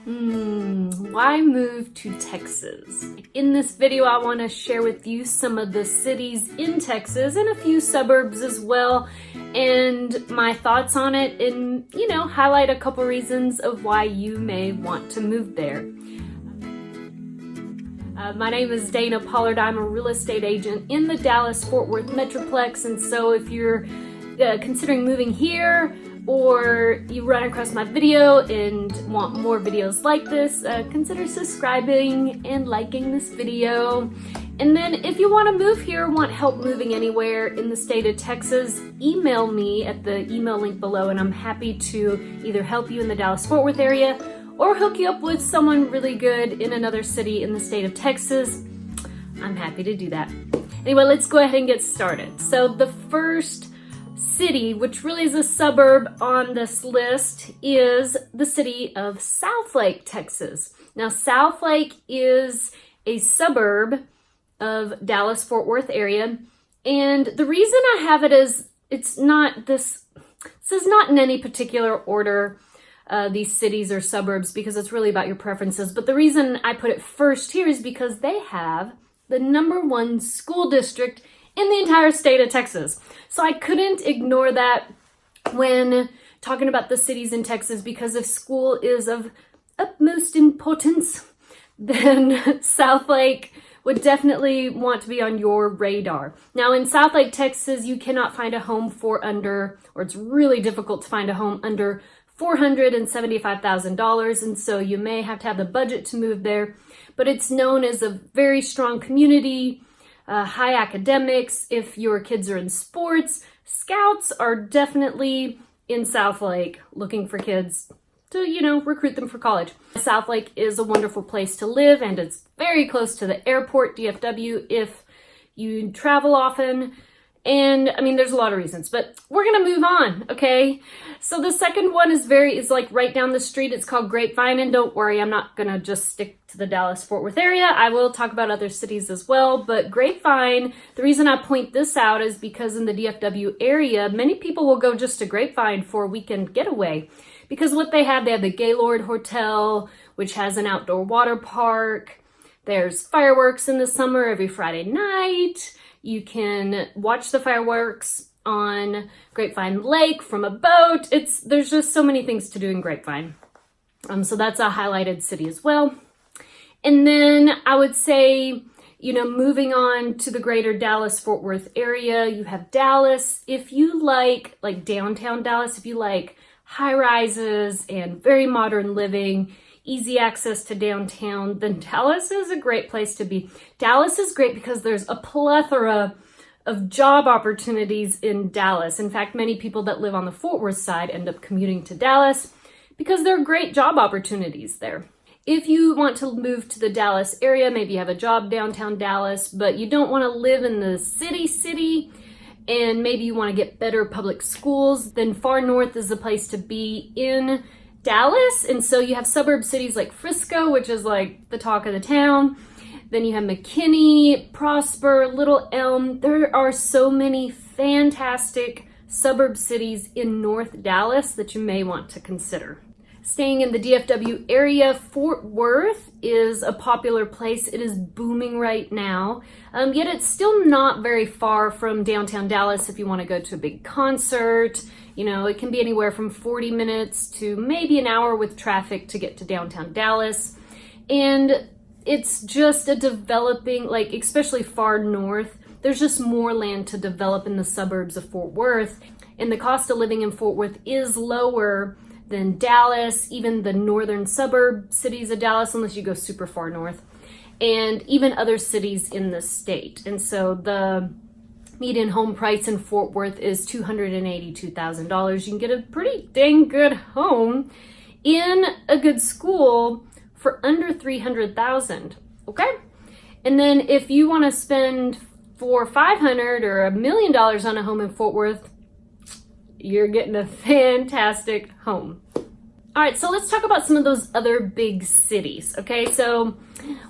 Why move to Texas? In this video, I want to share with you some of the cities in Texas and a few suburbs as well, and my thoughts on it, and highlight a couple reasons of why you may want to move there. My name is Dana Pollard. I'm a real estate agent in the Dallas-Fort Worth Metroplex, and so if you're considering moving here, or you run across my video and want more videos like this, consider subscribing and liking this video. And then if you want to move here, want help moving anywhere in the state of Texas, email me at the email link below, and I'm happy to either help you in the Dallas-Fort Worth area or hook you up with someone really good in another city in the state of Texas. I'm happy to do that. Anyway, let's go ahead and get started. So the first city, which really is a suburb on this list, is the city of Southlake, Texas. Now, Southlake is a suburb of Dallas-Fort Worth area, and the reason I have it is this is not in any particular order, these cities or suburbs, because it's really about your preferences, but the reason I put it first here is because they have the #1 school district in the entire state of Texas. So I couldn't ignore that when talking about the cities in Texas, because if school is of utmost importance, then Southlake would definitely want to be on your radar. Now in Southlake, Texas, you cannot find a home for under, or it's really difficult to find a home under $475,000, and so you may have to have the budget to move there, but it's known as a very strong community, high academics. If your kids are in sports, scouts are definitely in Southlake looking for kids to, recruit them for college. Southlake is a wonderful place to live, and it's very close to the airport, DFW, if you travel often. And I mean, there's a lot of reasons, but we're gonna move on, okay? So the second one is like right down the street. It's called Grapevine, and don't worry, I'm not gonna just stick to the Dallas-Fort Worth area. I will talk about other cities as well, but Grapevine, the reason I point this out is because in the DFW area, many people will go just to Grapevine for a weekend getaway, because what they have the Gaylord Hotel, which has an outdoor water park. There's fireworks in the summer every Friday night. You can watch the fireworks on Grapevine Lake from a boat. There's just so many things to do in Grapevine. So that's a highlighted city as well. And then I would say, moving on to the greater Dallas-Fort Worth area, you have Dallas. If you like downtown Dallas, if you like high rises and very modern living, easy access to downtown, then Dallas is a great place to be. Dallas is great because there's a plethora of job opportunities in Dallas. In fact, many people that live on the Fort Worth side end up commuting to Dallas because there are great job opportunities there. If you want to move to the Dallas area, maybe you have a job downtown Dallas, but you don't want to live in the city, and maybe you want to get better public schools, then far north is the place to be in Dallas. And so you have suburb cities like Frisco, which is like the talk of the town. Then you have McKinney, Prosper, Little Elm. There are so many fantastic suburb cities in North Dallas that you may want to consider. Staying in the DFW area, Fort Worth is a popular place. It is booming right now, yet it's still not very far from downtown Dallas if you want to go to a big concert. It can be anywhere from 40 minutes to maybe an hour with traffic to get to downtown Dallas. And it's just a developing, especially far north, there's just more land to develop in the suburbs of Fort Worth. And the cost of living in Fort Worth is lower than Dallas, even the northern suburb cities of Dallas, unless you go super far north, and even other cities in the state. And so the median home price in Fort Worth is $282,000. You can get a pretty dang good home in a good school for under $300,000, okay? And then if you want to spend $400,000 or $1 million on a home in Fort Worth, you're getting a fantastic home. All right, so let's talk about some of those other big cities, okay? So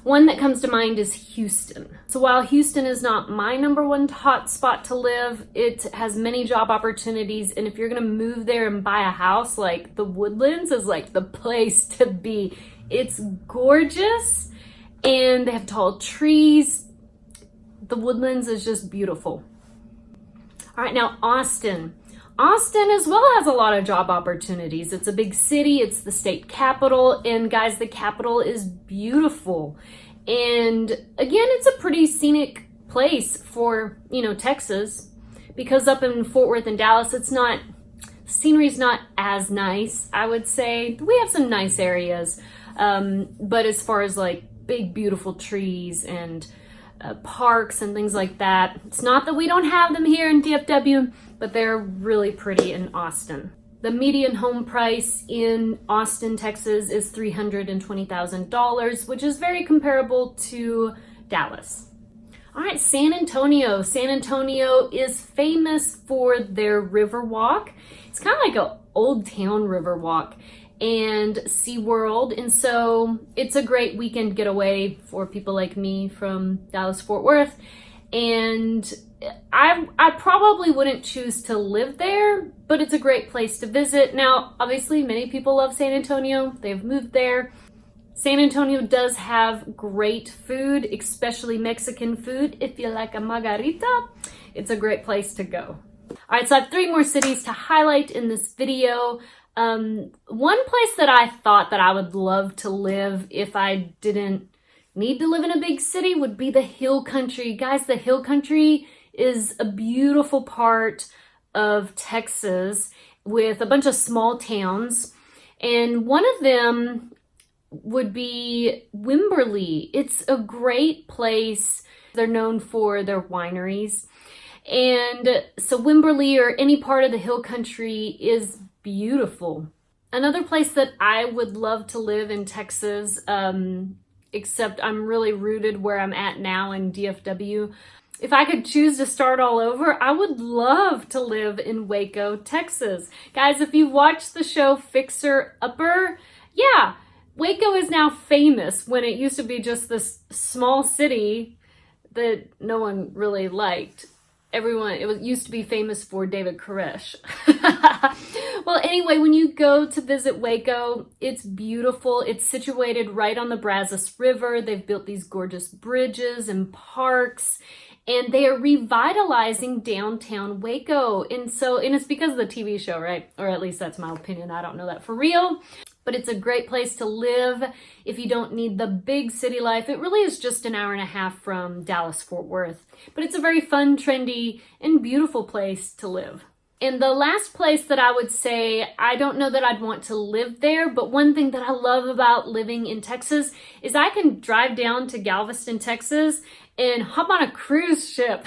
one that comes to mind is Houston. So while Houston is not my number one hot spot to live, it has many job opportunities. And if you're gonna move there and buy a house, like the Woodlands is like the place to be. It's gorgeous and they have tall trees. The Woodlands is just beautiful. All right, now Austin. Austin as well has a lot of job opportunities. It's a big city, it's the state capital, and guys, the capital is beautiful. And again, it's a pretty scenic place for, Texas, because up in Fort Worth and Dallas, scenery's not as nice, I would say. We have some nice areas, but as far as like big, beautiful trees and parks and things like that, it's not that we don't have them here in DFW, but they're really pretty in Austin. The median home price in Austin, Texas is $320,000, which is very comparable to Dallas. All right, San Antonio. San Antonio is famous for their river walk. It's kind of like an old town river walk and SeaWorld. And so it's a great weekend getaway for people like me from Dallas, Fort Worth. And I probably wouldn't choose to live there, but it's a great place to visit. Now, obviously, many people love San Antonio. They've moved there. San Antonio does have great food, especially Mexican food. If you like a margarita, it's a great place to go. All right, so I have 3 more cities to highlight in this video. One place that I thought that I would love to live if I didn't need to live in a big city would be the Hill Country. Guys, the Hill Country is a beautiful part of Texas with a bunch of small towns. And one of them would be Wimberley. It's a great place. They're known for their wineries. And so Wimberley or any part of the Hill Country is beautiful. Another place that I would love to live in Texas, except I'm really rooted where I'm at now in DFW. If I could choose to start all over, I would love to live in Waco, Texas. Guys, if you watched the show Fixer Upper, yeah, Waco is now famous when it used to be just this small city that no one really liked. It used to be famous for David Koresh. Well, anyway, when you go to visit Waco, it's beautiful. It's situated right on the Brazos River. They've built these gorgeous bridges and parks, and they are revitalizing downtown Waco. And it's because of the TV show, right? Or at least that's my opinion. I don't know that for real. But it's a great place to live if you don't need the big city life. It really is just an hour and a half from Dallas, Fort Worth. But it's a very fun, trendy, and beautiful place to live. And the last place that I would say, I don't know that I'd want to live there, but one thing that I love about living in Texas is I can drive down to Galveston, Texas, and hop on a cruise ship.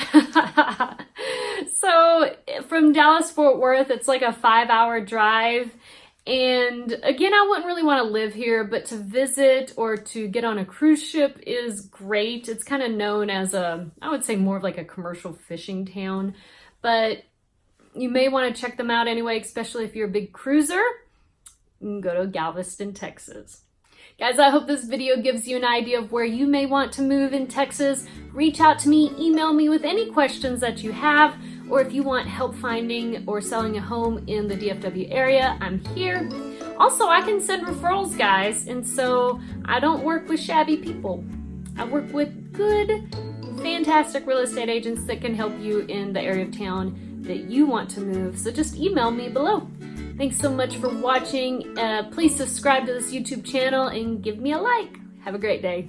So from Dallas, Fort Worth, it's like a 5-hour drive. And again, I wouldn't really want to live here, but to visit or to get on a cruise ship is great. It's kind of known as I would say more of like a commercial fishing town, but you may want to check them out anyway, especially if you're a big cruiser. You can go to Galveston, Texas. Guys, I hope this video gives you an idea of where you may want to move in Texas. Reach out to me, email me with any questions that you have, or if you want help finding or selling a home in the DFW area, I'm here. Also, I can send referrals, guys, and so I don't work with shabby people. I work with good, fantastic real estate agents that can help you in the area of town that you want to move. So just email me below. Thanks so much for watching. Please subscribe to this YouTube channel and give me a like. Have a great day.